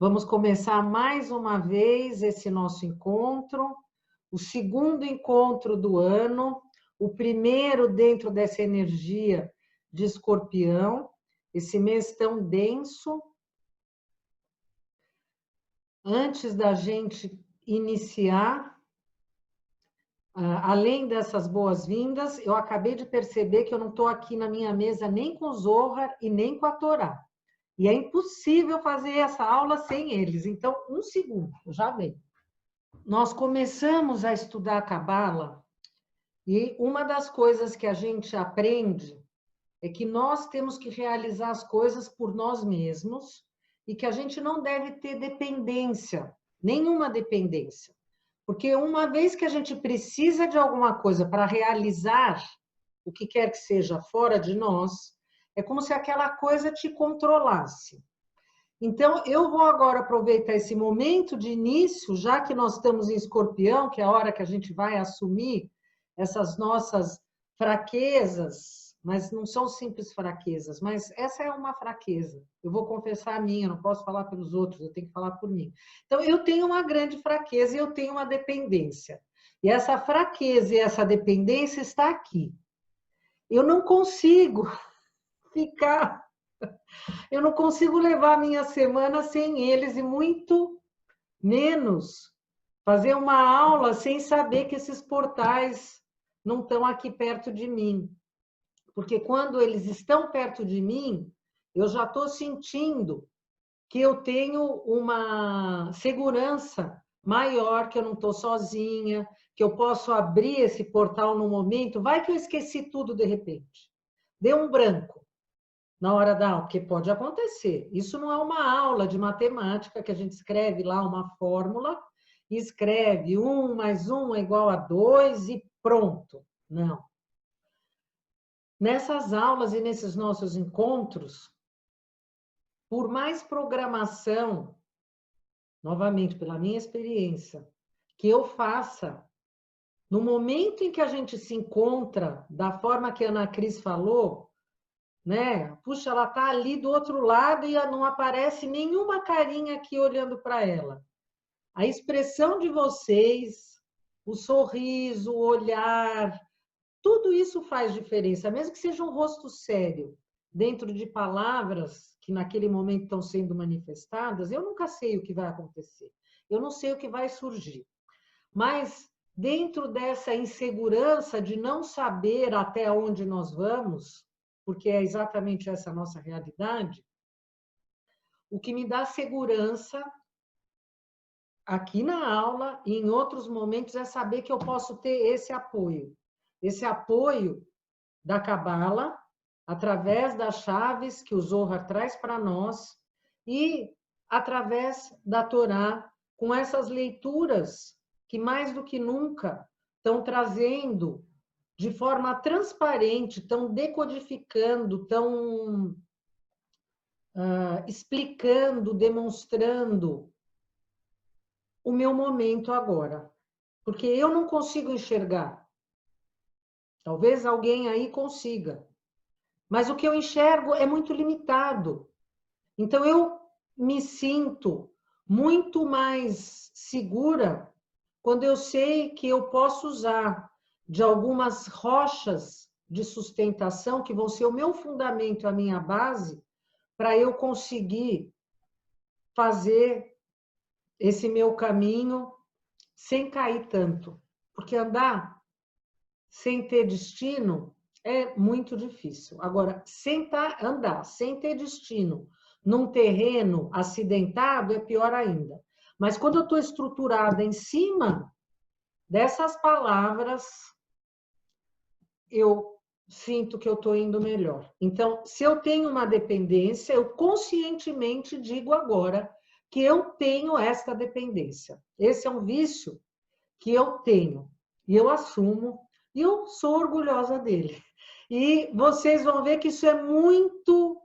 Vamos começar mais uma vez esse nosso encontro, o segundo encontro do ano, o primeiro dentro dessa energia de Escorpião, esse mês tão denso. Antes da gente iniciar, além dessas boas-vindas, eu acabei de perceber que eu não estou aqui na minha mesa nem com o Zohar e nem com a Torá. E é impossível fazer essa aula sem eles. Então, um segundo, eu já venho. Nós começamos a estudar a Cabala e uma das coisas que a gente aprende é que nós temos que realizar as coisas por nós mesmos e que a gente não deve ter dependência, nenhuma dependência. Porque uma vez que a gente precisa de alguma coisa para realizar o que quer que seja fora de nós, é como se aquela coisa te controlasse. Então, eu vou agora aproveitar esse momento de início, já que nós estamos em Escorpião, que é a hora que a gente vai assumir essas nossas fraquezas, mas não são simples fraquezas, mas essa é uma fraqueza. Eu vou confessar a minha, não posso falar pelos outros, eu tenho que falar por mim. Então, eu tenho uma grande fraqueza e eu tenho uma dependência. E essa fraqueza e essa dependência está aqui. Eu não consigo ficar... Eu não consigo levar a minha semana sem eles e muito menos fazer uma aula sem saber que esses portais não estão aqui perto de mim. Porque quando eles estão perto de mim, eu já estou sentindo que eu tenho uma segurança maior, que eu não estou sozinha, que eu posso abrir esse portal no momento. Vai que eu esqueci tudo de repente. Deu um branco na hora da aula, porque pode acontecer. Isso não é uma aula de matemática que a gente escreve lá uma fórmula e escreve 1 mais 1 é igual a 2 e pronto. Não. Nessas aulas e nesses nossos encontros, por mais programação, novamente, pela minha experiência, que eu faça, no momento em que a gente se encontra, da forma que a Ana Cris falou, né? Puxa, ela está ali do outro lado e não aparece nenhuma carinha aqui olhando para ela. A expressão de vocês, o sorriso, o olhar, tudo isso faz diferença, mesmo que seja um rosto sério, dentro de palavras que naquele momento estão sendo manifestadas, eu nunca sei o que vai acontecer, eu não sei o que vai surgir. Mas dentro dessa insegurança de não saber até onde nós vamos, porque é exatamente essa a nossa realidade, o que me dá segurança aqui na aula e em outros momentos é saber que eu posso ter esse apoio da Cabala, através das chaves que o Zohar traz para nós e através da Torá, com essas leituras que mais do que nunca estão trazendo de forma transparente, estão decodificando, estão explicando, demonstrando o meu momento agora. Porque eu não consigo enxergar. Talvez alguém aí consiga. Mas o que eu enxergo é muito limitado. Então, eu me sinto muito mais segura quando eu sei que eu posso usar de algumas rochas de sustentação que vão ser o meu fundamento, a minha base, para eu conseguir fazer esse meu caminho sem cair tanto. Porque andar sem ter destino é muito difícil. Agora, andar sem ter destino num terreno acidentado é pior ainda. Mas quando eu estou estruturada em cima dessas palavras, eu sinto que eu estou indo melhor. Então, se eu tenho uma dependência, eu conscientemente digo agora que eu tenho esta dependência. Esse é um vício que eu tenho e eu assumo e eu sou orgulhosa dele. E vocês vão ver que isso é muito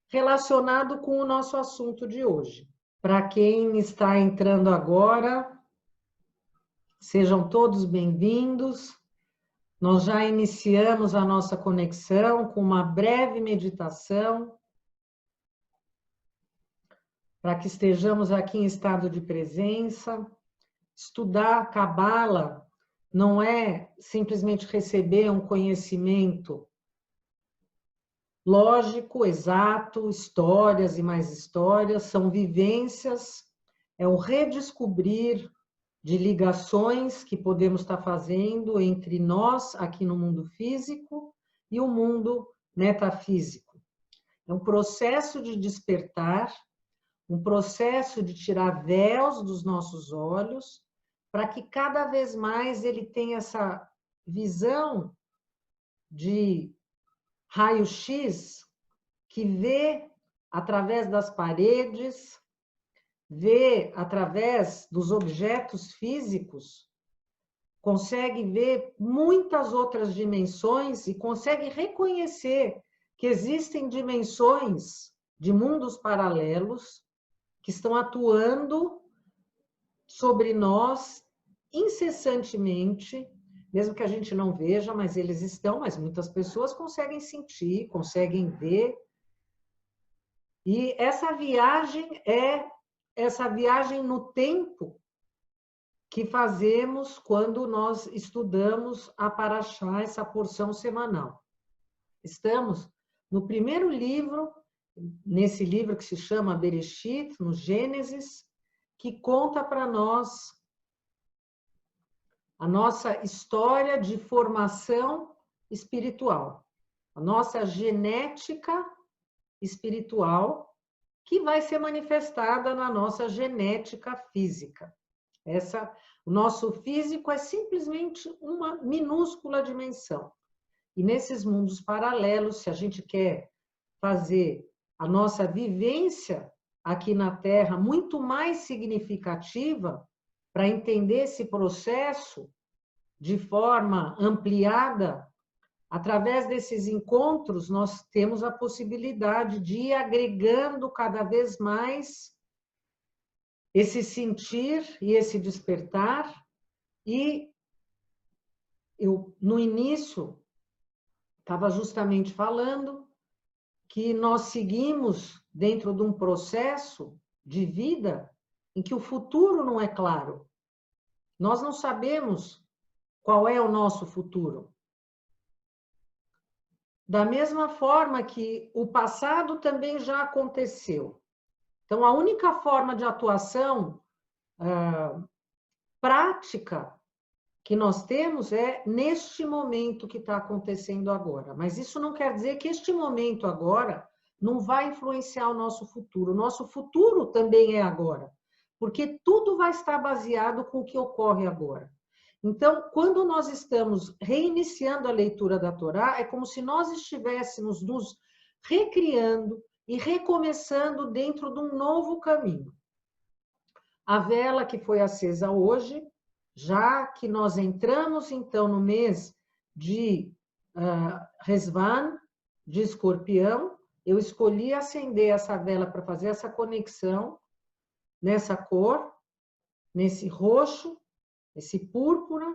relacionado com o nosso assunto de hoje. Para quem está entrando agora, sejam todos bem-vindos. Nós já iniciamos a nossa conexão com uma breve meditação. para que estejamos aqui em estado de presença. Estudar Cabala não é simplesmente receber um conhecimento lógico, exato, histórias e mais histórias, são vivências, é o redescobrir de ligações que podemos estar fazendo entre nós aqui no mundo físico e o mundo metafísico. É um processo de despertar, um processo de tirar véus dos nossos olhos, para que cada vez mais ele tenha essa visão de raio-x que vê através das paredes, vê através dos objetos físicos, consegue ver muitas outras dimensões e consegue reconhecer que existem dimensões de mundos paralelos que estão atuando sobre nós incessantemente, mesmo que a gente não veja, mas eles estão, mas muitas pessoas conseguem sentir, conseguem ver. E essa viagem é essa viagem no tempo que fazemos quando nós estudamos a Paraxá, essa porção semanal. Estamos no primeiro livro, nesse livro que se chama Bereshit, no Gênesis, que conta para nós a nossa história de formação espiritual, a nossa genética espiritual, que vai ser manifestada na nossa genética física. O nosso físico é simplesmente uma minúscula dimensão. E nesses mundos paralelos, se a gente quer fazer a nossa vivência aqui na Terra muito mais significativa, para entender esse processo de forma ampliada, através desses encontros, nós temos a possibilidade de ir agregando cada vez mais esse sentir e esse despertar. E eu, no início, estava justamente falando que nós seguimos dentro de um processo de vida em que o futuro não é claro. Nós não sabemos qual é o nosso futuro. Da mesma forma que o passado também já aconteceu. Então, a única forma de atuação prática que nós temos é neste momento que está acontecendo agora. Mas isso não quer dizer que este momento agora não vai influenciar o nosso futuro. O nosso futuro também é agora, porque tudo vai estar baseado com o que ocorre agora. Então, quando nós estamos reiniciando a leitura da Torá, é como se nós estivéssemos nos recriando e recomeçando dentro de um novo caminho. A vela que foi acesa hoje, já que nós entramos, então, no mês de Resvan, de Escorpião, eu escolhi acender essa vela para fazer essa conexão nessa cor, nesse roxo, esse púrpura,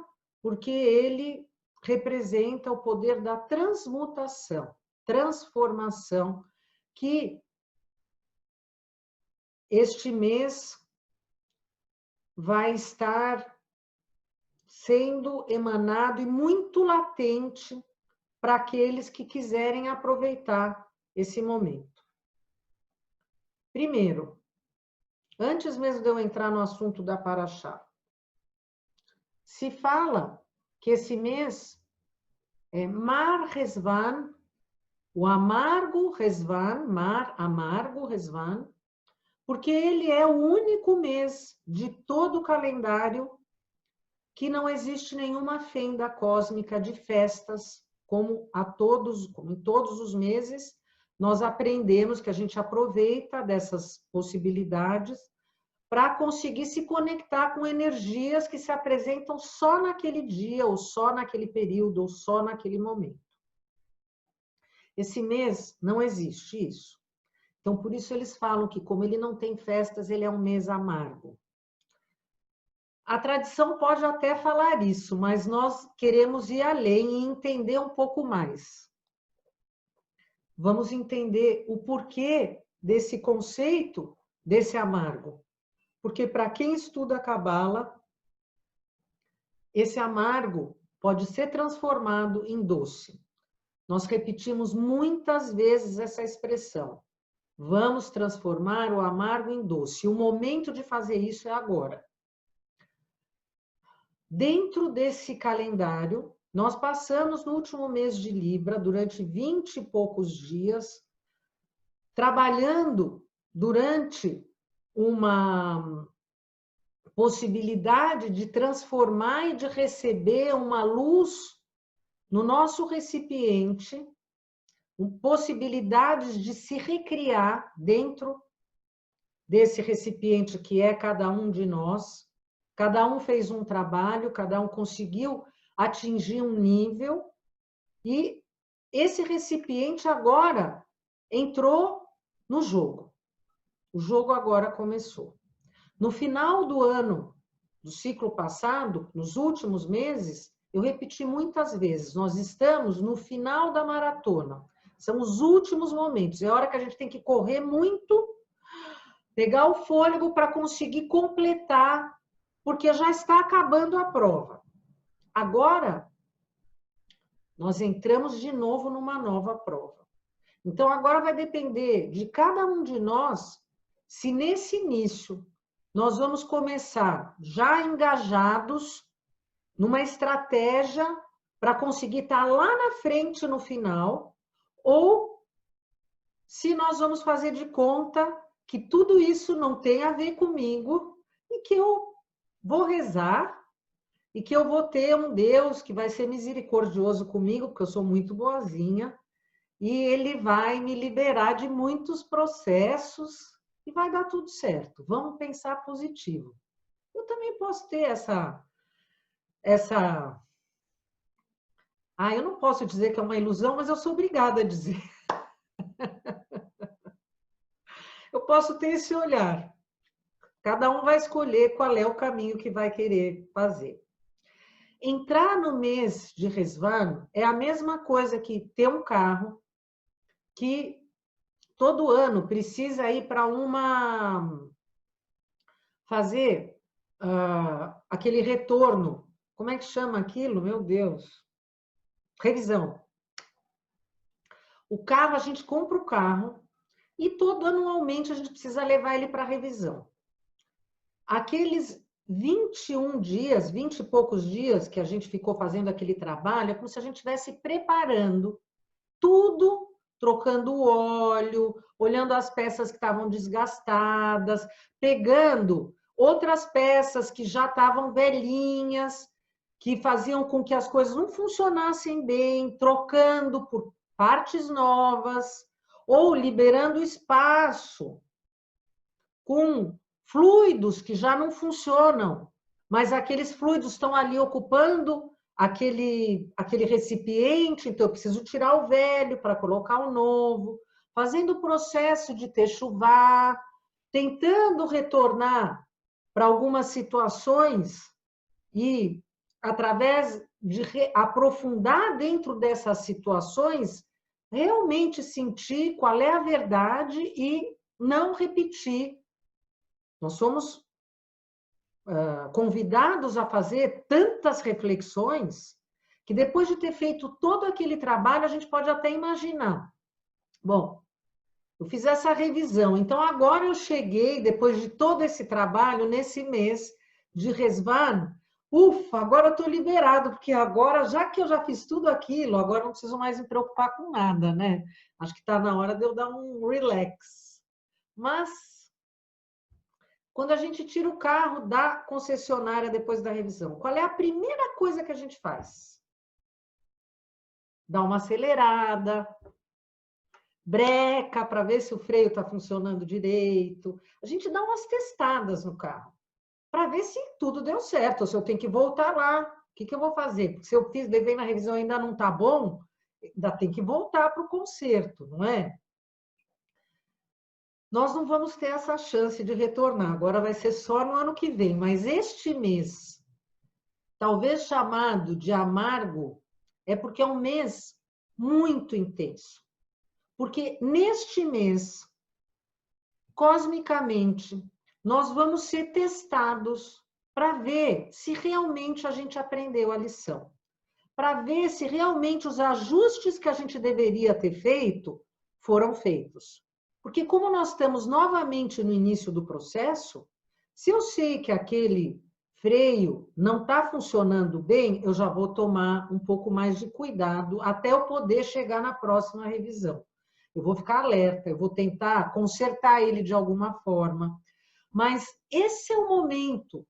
porque ele representa o poder da transmutação, transformação, que este mês vai estar sendo emanado e muito latente para aqueles que quiserem aproveitar esse momento. Primeiro, antes mesmo de eu entrar no assunto da Paraxá, se fala que esse mês é Mar Resvan, o amargo Resvan, Mar amargo Resvan, porque ele é o único mês de todo o calendário que não existe nenhuma fenda cósmica de festas, como em todos os meses, nós aprendemos que a gente aproveita dessas possibilidades para conseguir se conectar com energias que se apresentam só naquele dia, ou só naquele período, ou só naquele momento. Esse mês não existe isso. Então, por isso eles falam que, como ele não tem festas, ele é um mês amargo. A tradição pode até falar isso, mas nós queremos ir além e entender um pouco mais. Vamos entender o porquê desse conceito desse amargo? Porque para quem estuda a Cabala, esse amargo pode ser transformado em doce. Nós repetimos muitas vezes essa expressão. Vamos transformar o amargo em doce. O momento de fazer isso é agora. Dentro desse calendário, nós passamos no último mês de Libra, durante 20 e poucos dias, trabalhando durante uma possibilidade de transformar e de receber uma luz no nosso recipiente, possibilidades de se recriar dentro desse recipiente que é cada um de nós. Cada um fez um trabalho, cada um conseguiu atingir um nível, e esse recipiente agora entrou no jogo. O jogo agora começou. No final do ano, do ciclo passado, nos últimos meses, eu repeti muitas vezes, nós estamos no final da maratona. São os últimos momentos. É a hora que a gente tem que correr muito, pegar o fôlego para conseguir completar, porque já está acabando a prova. Agora, nós entramos de novo numa nova prova. Então, agora vai depender de cada um de nós, se nesse início nós vamos começar já engajados numa estratégia para conseguir estar lá na frente no final, ou se nós vamos fazer de conta que tudo isso não tem a ver comigo e que eu vou rezar e que eu vou ter um Deus que vai ser misericordioso comigo, porque eu sou muito boazinha, e ele vai me liberar de muitos processos e vai dar tudo certo. Vamos pensar positivo. Eu também posso ter essa... eu não posso dizer que é uma ilusão, mas eu sou obrigada a dizer. Eu posso ter esse olhar. Cada um vai escolher qual é o caminho que vai querer fazer. Entrar no mês de Resvan é a mesma coisa que ter um carro que todo ano precisa ir para fazer aquele retorno. Como é que chama aquilo? Meu Deus. Revisão. O carro, a gente compra o carro e todo anualmente a gente precisa levar ele para revisão. Aqueles 21 dias, 20 e poucos dias que a gente ficou fazendo aquele trabalho, é como se a gente estivesse preparando tudo, trocando o óleo, olhando as peças que estavam desgastadas, pegando outras peças que já estavam velhinhas, que faziam com que as coisas não funcionassem bem, trocando por partes novas, ou liberando espaço com fluidos que já não funcionam, mas aqueles fluidos estão ali ocupando aquele recipiente, então eu preciso tirar o velho para colocar o novo, fazendo o processo de techuvá, tentando retornar para algumas situações e, através de aprofundar dentro dessas situações, realmente sentir qual é a verdade e não repetir. Nós somos convidados a fazer tantas reflexões que depois de ter feito todo aquele trabalho, a gente pode até imaginar. Bom, eu fiz essa revisão, então agora eu cheguei, depois de todo esse trabalho, nesse mês de Resvan, ufa, agora eu estou liberado, porque agora, já que eu já fiz tudo aquilo, agora não preciso mais me preocupar com nada, né? Acho que está na hora de eu dar um relax. Mas quando a gente tira o carro da concessionária depois da revisão, qual é a primeira coisa que a gente faz? Dá uma acelerada, breca para ver se o freio está funcionando direito. A gente dá umas testadas no carro para ver se tudo deu certo, ou se eu tenho que voltar lá. O que eu vou fazer? Porque se eu levei na revisão e ainda não está bom, ainda tem que voltar para o conserto, não é? Nós não vamos ter essa chance de retornar, agora vai ser só no ano que vem, mas este mês, talvez chamado de amargo, é porque é um mês muito intenso. Porque neste mês, cosmicamente, nós vamos ser testados para ver se realmente a gente aprendeu a lição, para ver se realmente os ajustes que a gente deveria ter feito foram feitos. Porque como nós estamos novamente no início do processo, se eu sei que aquele freio não está funcionando bem, eu já vou tomar um pouco mais de cuidado até eu poder chegar na próxima revisão. Eu vou ficar alerta, eu vou tentar consertar ele de alguma forma. Mas esse é o momento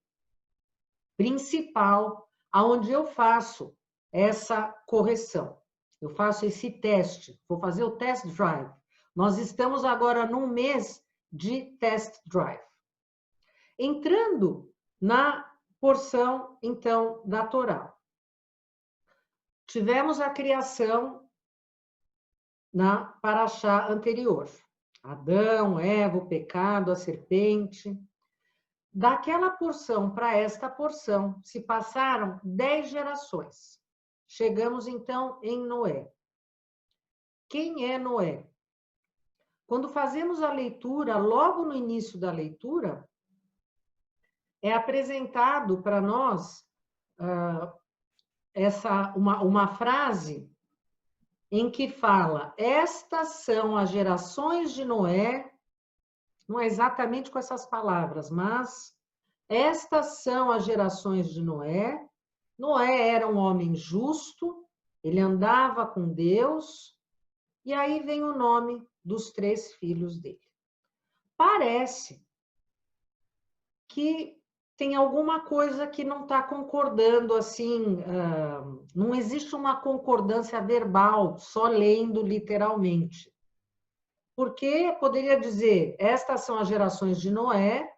principal aonde eu faço essa correção. Eu faço esse teste, vou fazer o test drive. Nós estamos agora num mês de test drive. Entrando na porção, então, da Torá. Tivemos a criação na paraxá anterior. Adão, Eva, o pecado, a serpente. Daquela porção para esta porção se passaram 10 gerações. Chegamos, então, em Noé. Quem é Noé? Quando fazemos a leitura, logo no início da leitura, é apresentado para nós uma frase em que fala: estas são as gerações de Noé, não é exatamente com essas palavras, mas estas são as gerações de Noé. Noé era um homem justo, ele andava com Deus, e aí vem o nome dos 3 filhos dele. Parece que tem alguma coisa que não está concordando, assim, não existe uma concordância verbal, só lendo literalmente. Porque poderia dizer, estas são as gerações de Noé,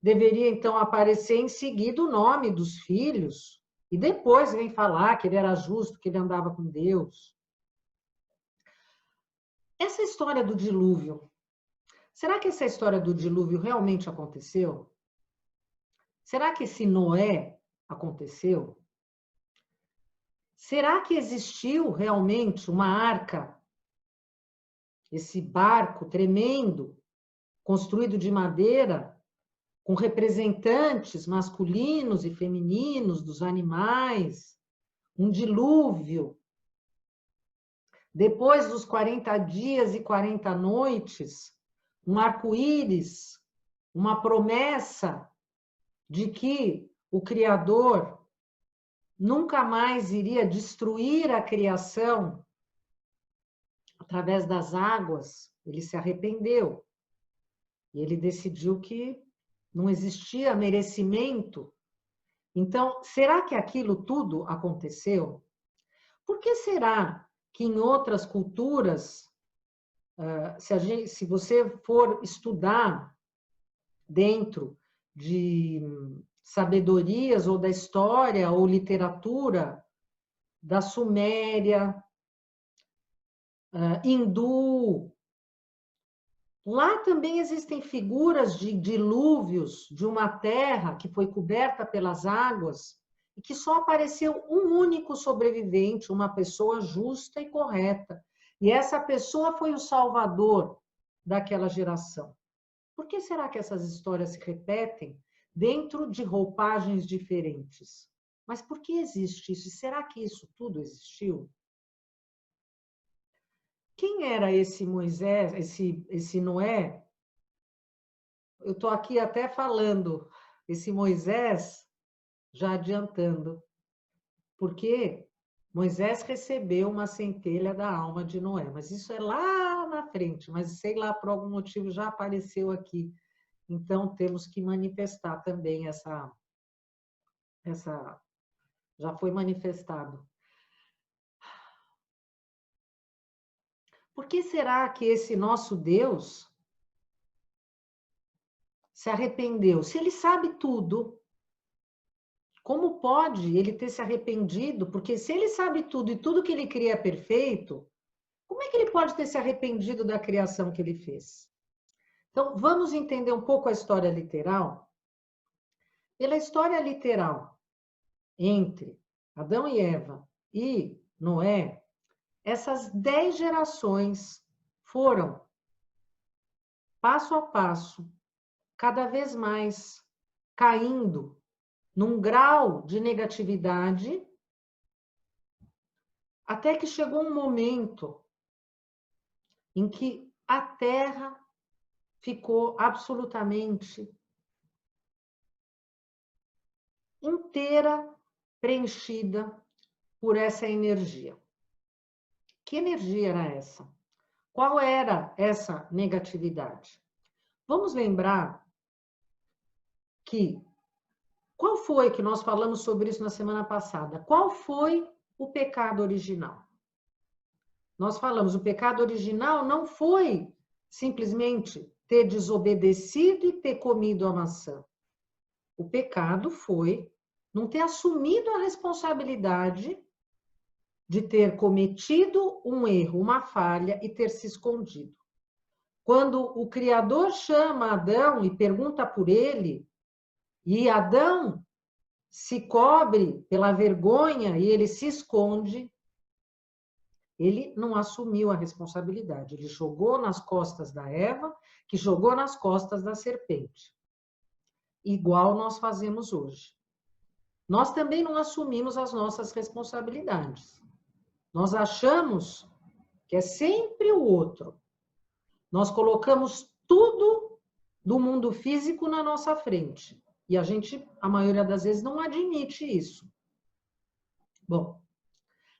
deveria então aparecer em seguida o nome dos filhos, e depois vem falar que ele era justo, que ele andava com Deus. Essa história do dilúvio, será que essa história do dilúvio realmente aconteceu? Será que esse Noé aconteceu? Será que existiu realmente uma arca, esse barco tremendo, construído de madeira, com representantes masculinos e femininos dos animais, um dilúvio? Depois dos 40 dias e 40 noites, um arco-íris, uma promessa de que o Criador nunca mais iria destruir a criação através das águas. Ele se arrependeu e ele decidiu que não existia merecimento. Então, será que aquilo tudo aconteceu? Por que será que em outras culturas, se você for estudar dentro de sabedorias ou da história ou literatura da Suméria, hindu, lá também existem figuras de dilúvios de uma terra que foi coberta pelas águas e que só apareceu um único sobrevivente, uma pessoa justa e correta. E essa pessoa foi o salvador daquela geração. Por que será que essas histórias se repetem dentro de roupagens diferentes? Mas por que existe isso? E será que isso tudo existiu? Quem era esse Moisés, esse Noé? Eu estou aqui até falando, esse Moisés, já adiantando, porque Moisés recebeu uma centelha da alma de Noé, mas isso é lá na frente, mas sei lá, por algum motivo já apareceu aqui. Então, temos que manifestar também essa já foi manifestado. Por que será que esse nosso Deus se arrependeu? Se ele sabe tudo, como pode ele ter se arrependido? Porque se ele sabe tudo e tudo que ele cria é perfeito, como é que ele pode ter se arrependido da criação que ele fez? Então, vamos entender um pouco a história literal. Pela história literal entre Adão e Eva e Noé, essas 10 gerações foram passo a passo, cada vez mais caindo num grau de negatividade, até que chegou um momento em que a Terra ficou absolutamente inteira, preenchida por essa energia. Que energia era essa? Qual era essa negatividade? Vamos lembrar que qual foi que nós falamos sobre isso na semana passada? Qual foi o pecado original? Nós falamos, o pecado original não foi simplesmente ter desobedecido e ter comido a maçã. O pecado foi não ter assumido a responsabilidade de ter cometido um erro, uma falha e ter se escondido. Quando o Criador chama Adão e pergunta por ele, e Adão se cobre pela vergonha e ele se esconde, ele não assumiu a responsabilidade. Ele jogou nas costas da Eva, que jogou nas costas da serpente. Igual nós fazemos hoje. Nós também não assumimos as nossas responsabilidades. Nós achamos que é sempre o outro. Nós colocamos tudo do mundo físico na nossa frente. E a gente, a maioria das vezes, não admite isso. Bom,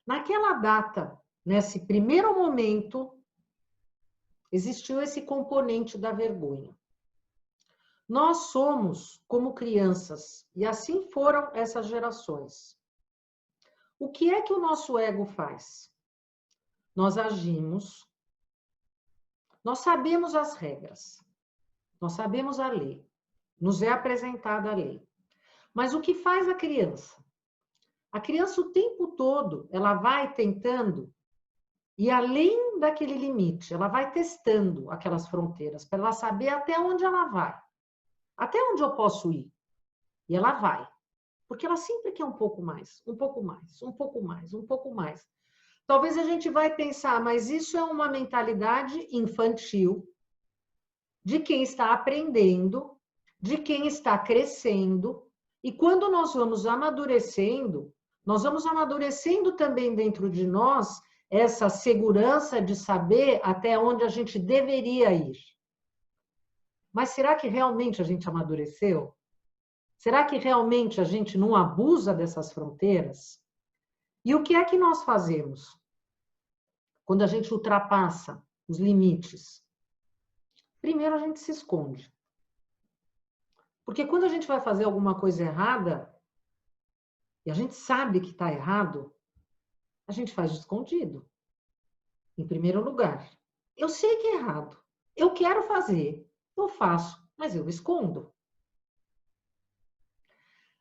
naquela data, nesse primeiro momento, existiu esse componente da vergonha. Nós somos como crianças, e assim foram essas gerações. O que é que o nosso ego faz? Nós agimos, nós sabemos as regras, nós sabemos a lei, nos é apresentada a lei. Mas o que faz a criança? A criança o tempo todo, ela vai tentando ir além daquele limite, ela vai testando aquelas fronteiras para ela saber até onde ela vai, até onde eu posso ir. E ela vai, porque ela sempre quer um pouco mais, um pouco mais, um pouco mais, um pouco mais. Talvez a gente vai pensar, mas isso é uma mentalidade infantil de quem está aprendendo, de quem está crescendo, e quando nós vamos amadurecendo também dentro de nós essa segurança de saber até onde a gente deveria ir. Mas será que realmente a gente amadureceu? Será que realmente a gente não abusa dessas fronteiras? E o que é que nós fazemos quando a gente ultrapassa os limites? Primeiro, a gente se esconde. Porque quando a gente vai fazer alguma coisa errada, e a gente sabe que está errado, a gente faz de escondido. Em primeiro lugar. Eu sei que é errado. Eu quero fazer. Eu faço, mas eu escondo.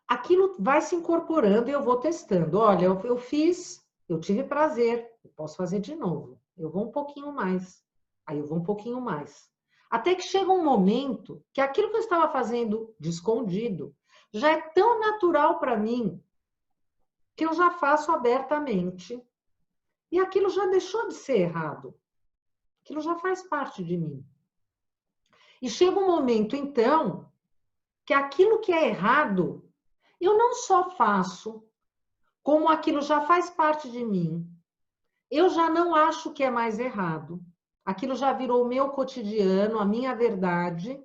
Aquilo vai se incorporando e eu vou testando. Olha, eu fiz, eu tive prazer, eu posso fazer de novo. Eu vou um pouquinho mais. Aí eu vou um pouquinho mais. Até que chega um momento que aquilo que eu estava fazendo de escondido já é tão natural para mim que eu já faço abertamente. E aquilo já deixou de ser errado. Aquilo já faz parte de mim. E chega um momento, então, que aquilo que é errado, eu não só faço, como aquilo já faz parte de mim. Eu já não acho que é mais errado. Aquilo já virou o meu cotidiano, a minha verdade.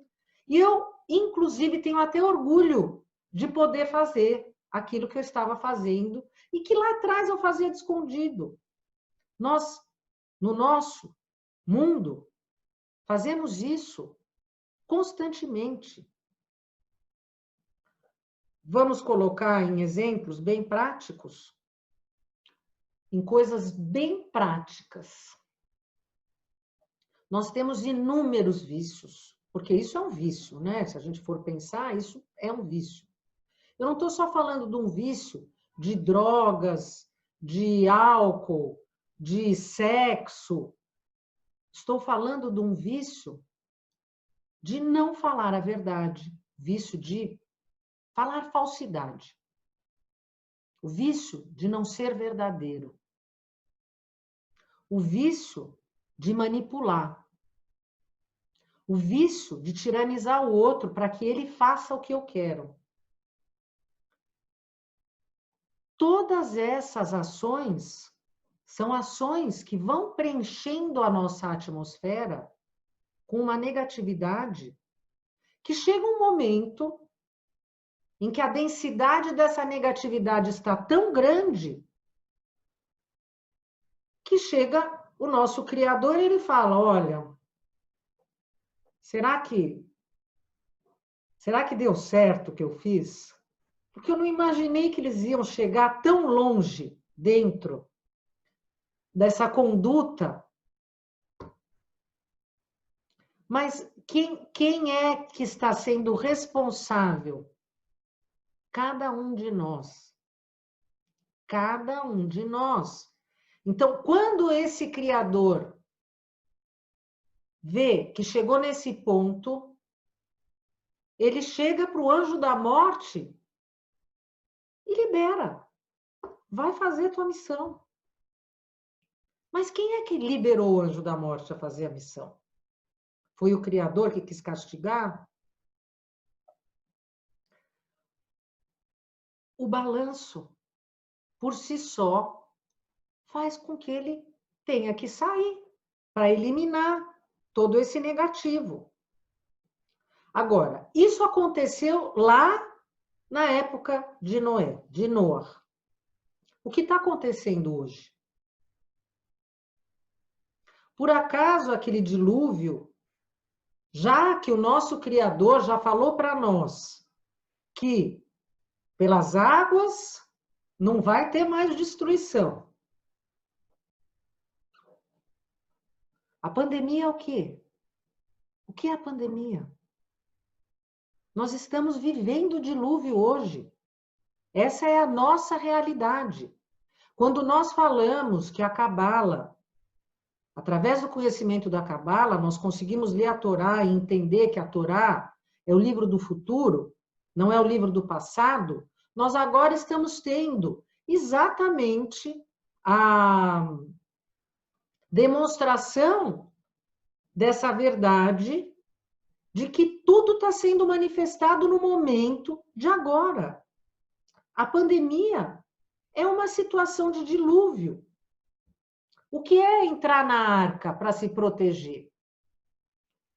E eu, inclusive, tenho até orgulho de poder fazer aquilo que eu estava fazendo e que lá atrás eu fazia de escondido. Nós, no nosso mundo, fazemos isso constantemente. Vamos colocar em exemplos bem práticos, em coisas bem práticas. Nós temos inúmeros vícios, porque isso é um vício, né? Se a gente for pensar, isso é um vício. Eu não estou só falando de um vício de drogas, de álcool, de sexo. Estou falando de um vício de não falar a verdade, vício de falar falsidade, o vício de não ser verdadeiro, o vício de manipular, o vício de tiranizar o outro para que ele faça o que eu quero. Todas essas ações são ações que vão preenchendo a nossa atmosfera com uma negatividade que chega um momento em que a densidade dessa negatividade está tão grande que chega o nosso Criador e ele fala, olha, será que deu certo o que eu fiz? Porque eu não imaginei que eles iam chegar tão longe dentro dessa conduta. Mas quem é que está sendo responsável? Cada um de nós. Cada um de nós. Então, quando esse Criador vê que chegou nesse ponto, ele chega para o anjo da morte e libera. Vai fazer a tua missão. Mas quem é que liberou o anjo da morte a fazer a missão? Foi o Criador que quis castigar? O balanço, por si só, faz com que ele tenha que sair para eliminar todo esse negativo. Agora, isso aconteceu lá na época de Noé, de Noé. O que está acontecendo hoje? Por acaso aquele dilúvio, já que o nosso Criador já falou para nós que pelas águas não vai ter mais destruição. A pandemia é o quê? O que é a pandemia? Nós estamos vivendo o dilúvio hoje. Essa é a nossa realidade. Quando nós falamos que a Cabala, através do conhecimento da Cabala, nós conseguimos ler a Torá e entender que a Torá é o livro do futuro, não é o livro do passado, nós agora estamos tendo exatamente a demonstração dessa verdade de que tudo está sendo manifestado no momento de agora. A pandemia é uma situação de dilúvio. O que é entrar na arca para se proteger?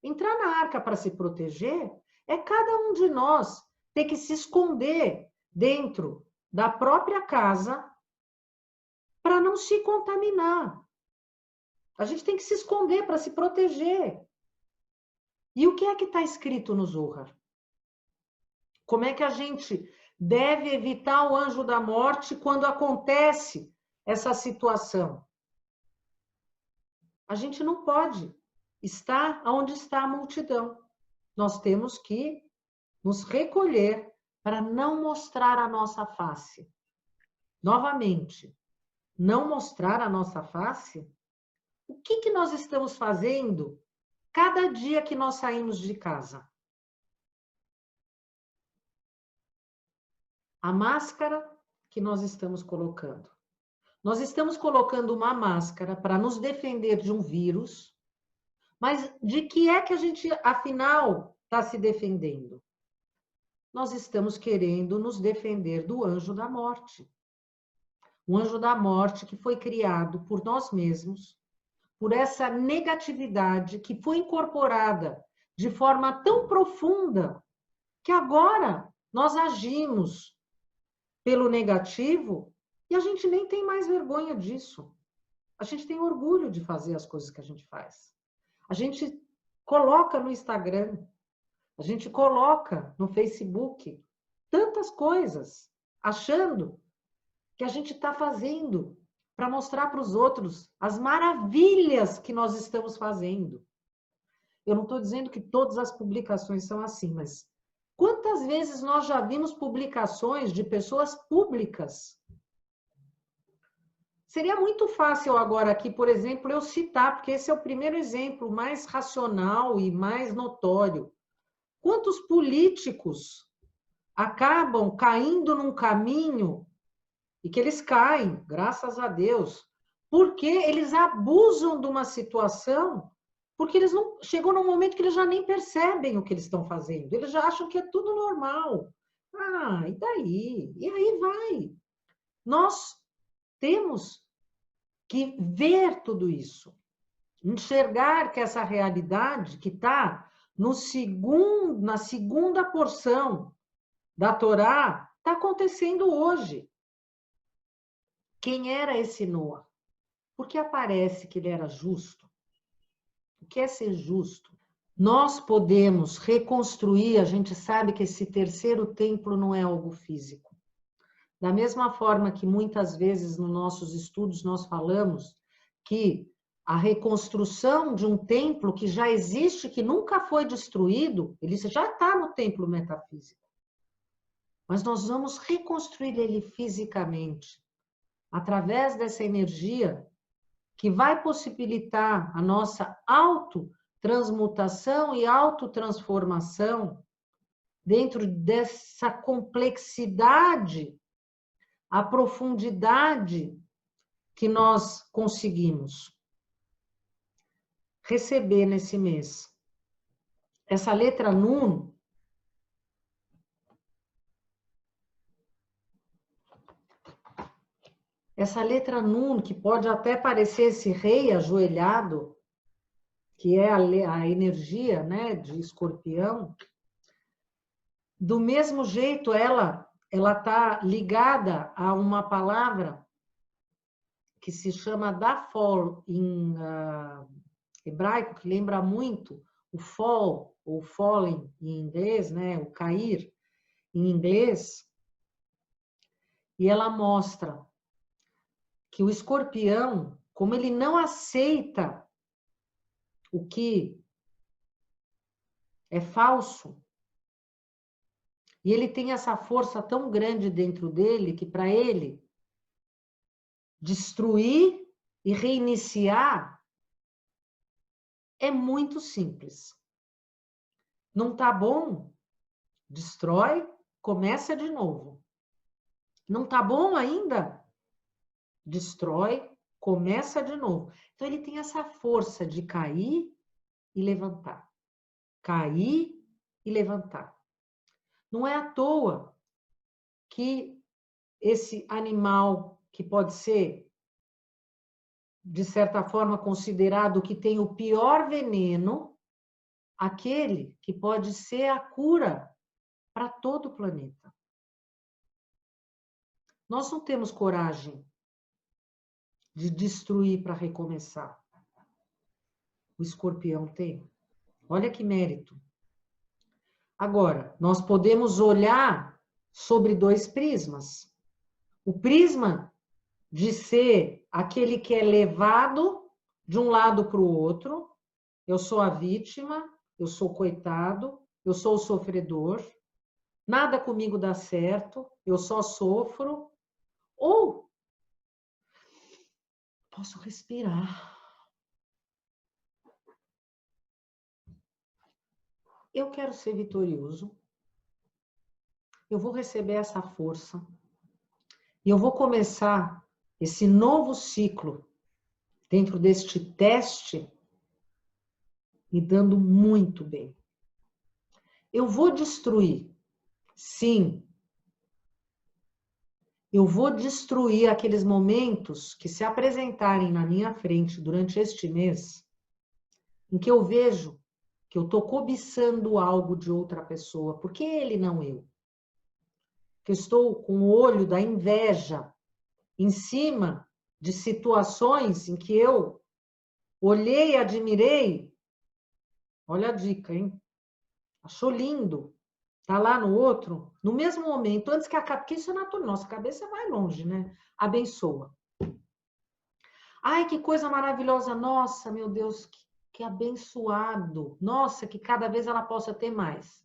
Entrar na arca para se proteger é cada um de nós ter que se esconder dentro da própria casa para não se contaminar. A gente tem que se esconder para se proteger. E o que é que está escrito no Zohar? Como é que a gente deve evitar o anjo da morte quando acontece essa situação? A gente não pode estar onde está a multidão. Nós temos que nos recolher para não mostrar a nossa face. Novamente, não mostrar a nossa face? O que nós estamos fazendo cada dia que nós saímos de casa? A máscara que nós estamos colocando. Nós estamos colocando uma máscara para nos defender de um vírus, mas de que é que a gente, afinal, está se defendendo? Nós estamos querendo nos defender do anjo da morte. O anjo da morte que foi criado por nós mesmos, por essa negatividade que foi incorporada de forma tão profunda que agora nós agimos pelo negativo e a gente nem tem mais vergonha disso. A gente tem orgulho de fazer as coisas que a gente faz. A gente coloca no Instagram, a gente coloca no Facebook tantas coisas, achando que a gente está fazendo para mostrar para os outros as maravilhas que nós estamos fazendo. Eu não estou dizendo que todas as publicações são assim, mas quantas vezes nós já vimos publicações de pessoas públicas? Seria muito fácil agora aqui, por exemplo, eu citar, porque esse é o primeiro exemplo mais racional e mais notório. Quantos políticos acabam caindo num caminho e que eles caem, graças a Deus, porque eles abusam de uma situação Porque eles não chegou num momento que eles já nem percebem o que eles estão fazendo. Eles já acham que é tudo normal. Ah, e daí? E aí vai. Nós temos que ver tudo isso. Enxergar que essa realidade que está na segunda porção da Torá está acontecendo hoje. Quem era esse Noa? Porque aparece que ele era justo. O que é ser justo? Nós podemos reconstruir, a gente sabe que esse terceiro templo não é algo físico. Da mesma forma que muitas vezes nos nossos estudos nós falamos que a reconstrução de um templo que já existe, que nunca foi destruído, ele já está no templo metafísico. Mas nós vamos reconstruir ele fisicamente, através dessa energia que vai possibilitar a nossa autotransmutação e autotransformação dentro dessa complexidade, a profundidade que nós conseguimos receber nesse mês. Essa letra Nun, que pode até parecer esse rei ajoelhado, que é a energia, né, de Escorpião, do mesmo jeito ela está ligada a uma palavra que se chama dafol em hebraico, que lembra muito o fall, ou falling em inglês, né, o cair em inglês, e ela mostra que o escorpião, como ele não aceita o que é falso, e ele tem essa força tão grande dentro dele que para ele destruir e reiniciar é muito simples. Não tá bom? Destrói, começa de novo. Não tá bom ainda? Destrói, começa de novo. Então ele tem essa força de cair e levantar. Cair e levantar. Não é à toa que esse animal, que pode ser, de certa forma, considerado que tem o pior veneno, aquele que pode ser a cura para todo o planeta. Nós não temos coragem de destruir para recomeçar. O escorpião tem. Olha que mérito. Agora, nós podemos olhar sobre dois prismas. O prisma de ser aquele que é levado de um lado para o outro. Eu sou a vítima, eu sou o coitado, eu sou o sofredor. Nada comigo dá certo, eu só sofro. Ou posso respirar. Eu quero ser vitorioso. Eu vou receber essa força. E eu vou começar esse novo ciclo dentro deste teste me dando muito bem. Eu vou destruir, sim. Eu vou destruir aqueles momentos que se apresentarem na minha frente durante este mês, em que eu vejo que eu estou cobiçando algo de outra pessoa. Por que ele, não eu? Que eu estou com o olho da inveja em cima de situações em que eu olhei e admirei. Olha a dica, hein? Achou lindo. Tá lá no outro, no mesmo momento, antes que acabe, porque isso é natural, nossa cabeça vai longe, né? Abençoa. Ai, que coisa maravilhosa, nossa, meu Deus, que abençoado. Nossa, que cada vez ela possa ter mais.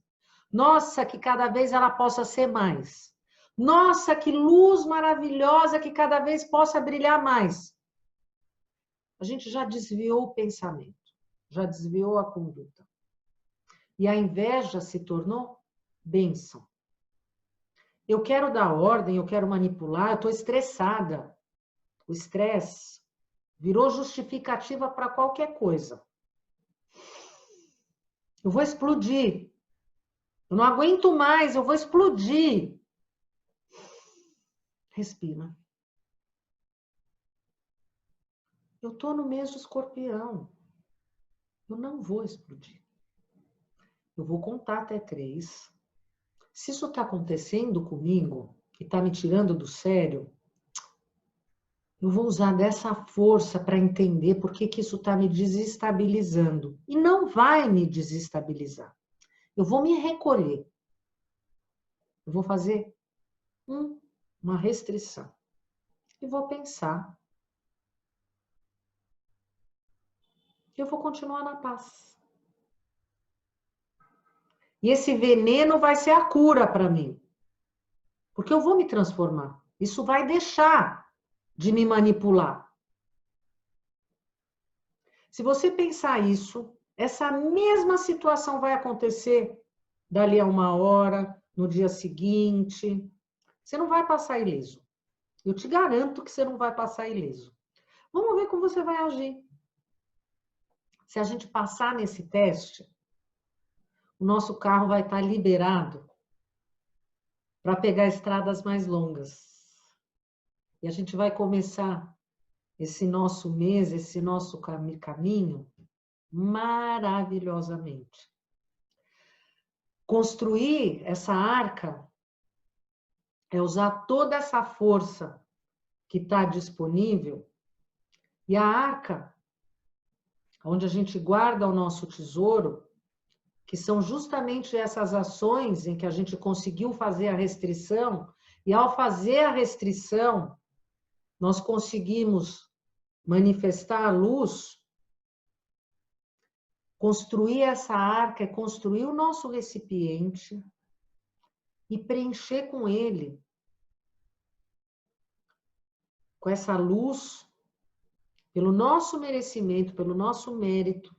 Nossa, que cada vez ela possa ser mais. Nossa, que luz maravilhosa, que cada vez possa brilhar mais. A gente já desviou o pensamento, já desviou a conduta. E a inveja se tornou bênção. Eu quero dar ordem, eu quero manipular, eu estou estressada. O estresse virou justificativa para qualquer coisa. Eu vou explodir. Eu não aguento mais, eu vou explodir. Respira. Eu estou no mês de Escorpião. Eu não vou explodir. Eu vou contar até 3. Se isso está acontecendo comigo, e está me tirando do sério, eu vou usar dessa força para entender por que isso está me desestabilizando. E não vai me desestabilizar. Eu vou me recolher. Eu vou fazer uma restrição. E vou pensar. Eu vou continuar na paz. E esse veneno vai ser a cura para mim. Porque eu vou me transformar. Isso vai deixar de me manipular. Se você pensar isso, essa mesma situação vai acontecer dali a 1 hora, no dia seguinte. Você não vai passar ileso. Eu te garanto que você não vai passar ileso. Vamos ver como você vai agir. Se a gente passar nesse teste, o nosso carro vai estar liberado para pegar estradas mais longas. E a gente vai começar esse nosso mês, esse nosso caminho, maravilhosamente. Construir essa arca é usar toda essa força que está disponível. E a arca, onde a gente guarda o nosso tesouro, que são justamente essas ações em que a gente conseguiu fazer a restrição, e ao fazer a restrição, nós conseguimos manifestar a luz. Construir essa arca é construir o nosso recipiente e preencher com ele, com essa luz, pelo nosso merecimento, pelo nosso mérito,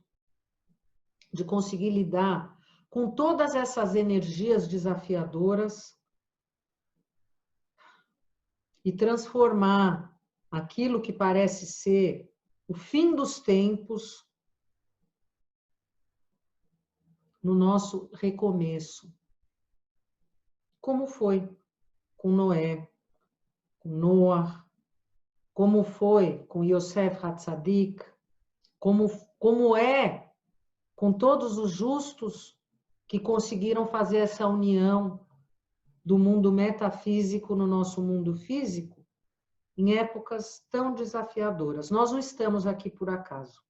de conseguir lidar com todas essas energias desafiadoras e transformar aquilo que parece ser o fim dos tempos no nosso recomeço. Como foi com Noé, com Noah, como foi com Yosef Hatzadik, como é com todos os justos que conseguiram fazer essa união do mundo metafísico no nosso mundo físico, em épocas tão desafiadoras. Nós não estamos aqui por acaso.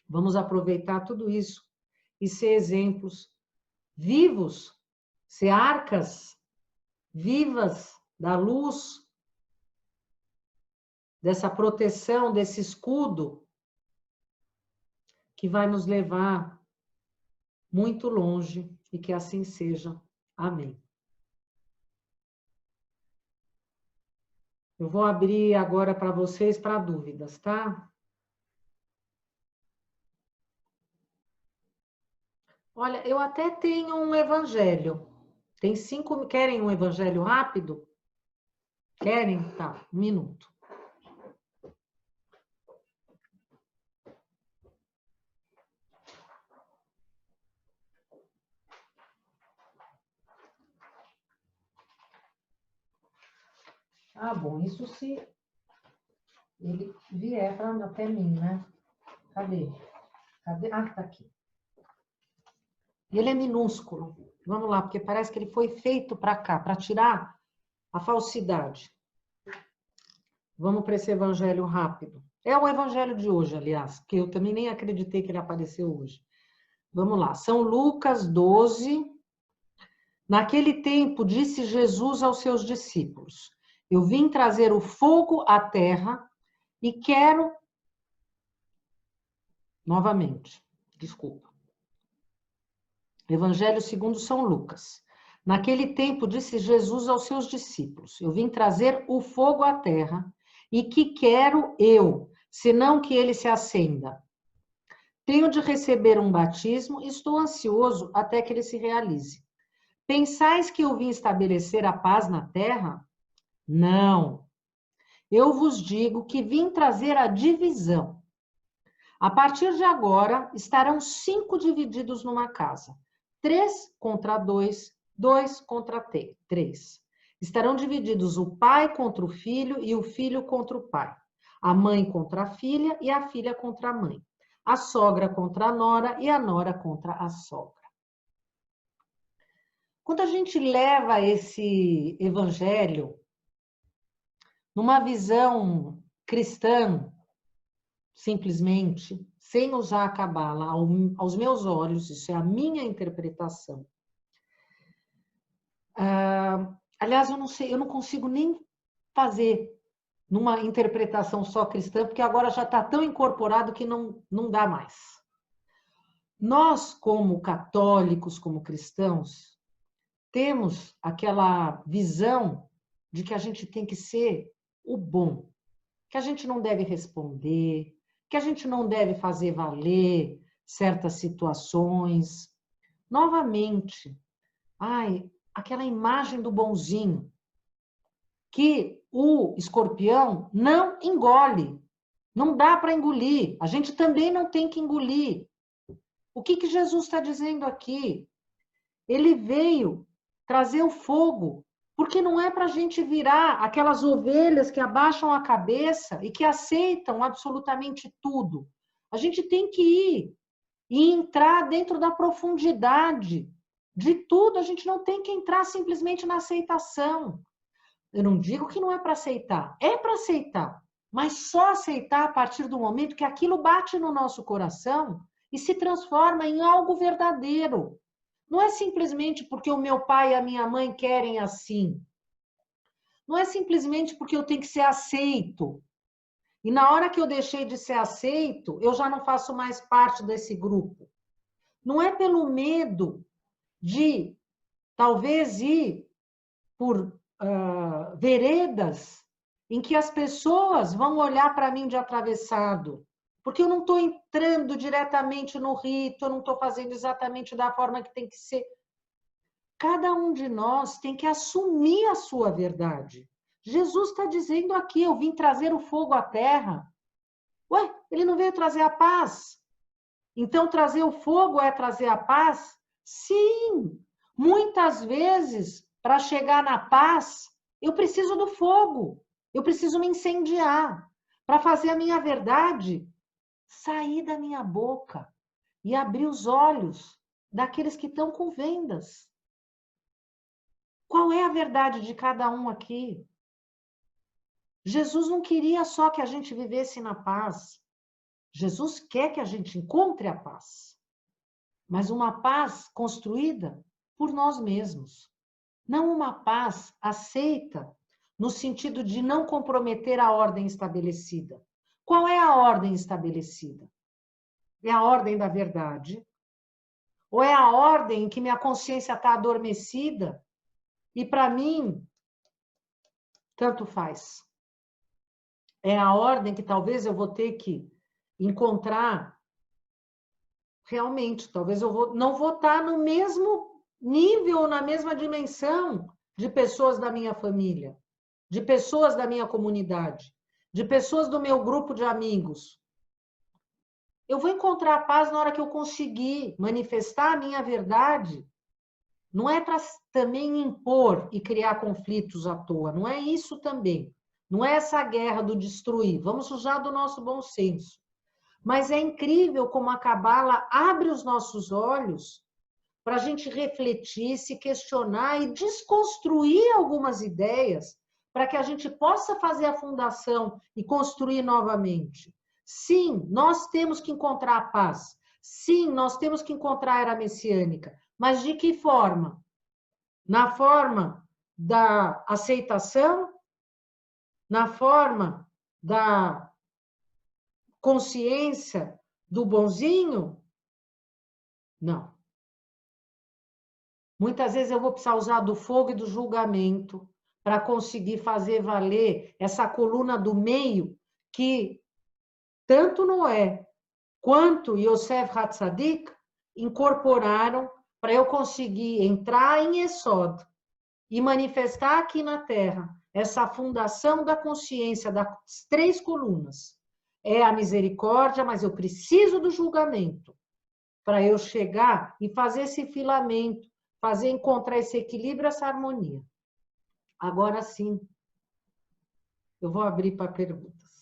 Vamos aproveitar tudo isso e ser exemplos vivos, ser arcas vivas da luz, dessa proteção, desse escudo que vai nos levar muito longe e que assim seja. Amém. Eu vou abrir agora para vocês para dúvidas, tá? Olha, eu até tenho um evangelho. Tem 5... Querem um evangelho rápido? Querem? Tá, 1 minuto. Ah, bom, isso se ele vier até mim, né? Cadê? Ah, tá aqui. E ele é minúsculo. Vamos lá, porque parece que ele foi feito para cá, para tirar a falsidade. Vamos para esse evangelho rápido. É o evangelho de hoje, aliás, que eu também nem acreditei que ele apareceu hoje. Vamos lá. São Lucas 12. Naquele tempo, disse Jesus aos seus discípulos: eu vim trazer o fogo à terra e quero... Novamente, desculpa. Evangelho segundo São Lucas. Naquele tempo, disse Jesus aos seus discípulos: eu vim trazer o fogo à terra, e que quero eu, senão que ele se acenda? Tenho de receber um batismo e estou ansioso até que ele se realize. Pensais que eu vim estabelecer a paz na terra? Não. Eu vos digo que vim trazer a divisão. A partir de agora, estarão 5 divididos numa casa. 3 contra 2, 2 contra 3. Estarão divididos o pai contra o filho e o filho contra o pai. A mãe contra a filha e a filha contra a mãe. A sogra contra a nora e a nora contra a sogra. Quando a gente leva esse evangelho numa visão cristã, simplesmente, sem usar a cabala, aos meus olhos, isso é a minha interpretação. Aliás, eu não sei, eu não consigo nem fazer numa interpretação só cristã, porque agora já está tão incorporado que não dá mais. Nós, como católicos, como cristãos, temos aquela visão de que a gente tem que ser o bom, que a gente não deve responder, que a gente não deve fazer valer certas situações. Novamente, aquela imagem do bonzinho, que o escorpião não engole, não dá para engolir, a gente também não tem que engolir. O que Jesus está dizendo aqui? Ele veio trazer o fogo, porque não é para a gente virar aquelas ovelhas que abaixam a cabeça e que aceitam absolutamente tudo. A gente tem que ir e entrar dentro da profundidade de tudo. A gente não tem que entrar simplesmente na aceitação. Eu não digo que não é para aceitar, é para aceitar, mas só aceitar a partir do momento que aquilo bate no nosso coração e se transforma em algo verdadeiro. Não é simplesmente porque o meu pai e a minha mãe querem assim. Não é simplesmente porque eu tenho que ser aceito. E na hora que eu deixei de ser aceito, eu já não faço mais parte desse grupo. Não é pelo medo de talvez ir por veredas em que as pessoas vão olhar para mim de atravessado, porque eu não estou entrando diretamente no rito, eu não estou fazendo exatamente da forma que tem que ser. Cada um de nós tem que assumir a sua verdade. Jesus está dizendo aqui, eu vim trazer o fogo à terra. Ué, ele não veio trazer a paz? Então, trazer o fogo é trazer a paz? Sim! Muitas vezes, para chegar na paz, eu preciso do fogo. Eu preciso me incendiar para fazer a minha verdade sair da minha boca e abrir os olhos daqueles que estão com vendas. Qual é a verdade de cada um aqui? Jesus não queria só que a gente vivesse na paz. Jesus quer que a gente encontre a paz. Mas uma paz construída por nós mesmos. Não uma paz aceita no sentido de não comprometer a ordem estabelecida. Qual é a ordem estabelecida? É a ordem da verdade? Ou é a ordem em que minha consciência está adormecida e, para mim, tanto faz? É a ordem que talvez eu vou ter que encontrar realmente. Talvez eu não vou estar no mesmo nível, na mesma dimensão de pessoas da minha família, de pessoas da minha comunidade, de pessoas do meu grupo de amigos. Eu vou encontrar a paz na hora que eu conseguir manifestar a minha verdade. Não é para também impor e criar conflitos à toa, não é isso também. Não é essa guerra do destruir, vamos usar do nosso bom senso. Mas é incrível como a Cabala abre os nossos olhos para a gente refletir, se questionar e desconstruir algumas ideias para que a gente possa fazer a fundação e construir novamente. Sim, nós temos que encontrar a paz. Sim, nós temos que encontrar a era messiânica. Mas de que forma? Na forma da aceitação? Na forma da consciência do bonzinho? Não. Muitas vezes eu vou precisar usar do fogo e do julgamento para conseguir fazer valer essa coluna do meio que tanto Noé quanto Yosef Hatzadik incorporaram para eu conseguir entrar em Esod e manifestar aqui na Terra essa fundação da consciência das 3 colunas. é a misericórdia, mas eu preciso do julgamento para eu chegar e fazer esse filamento, fazer encontrar esse equilíbrio, essa harmonia. Agora sim, eu vou abrir para perguntas.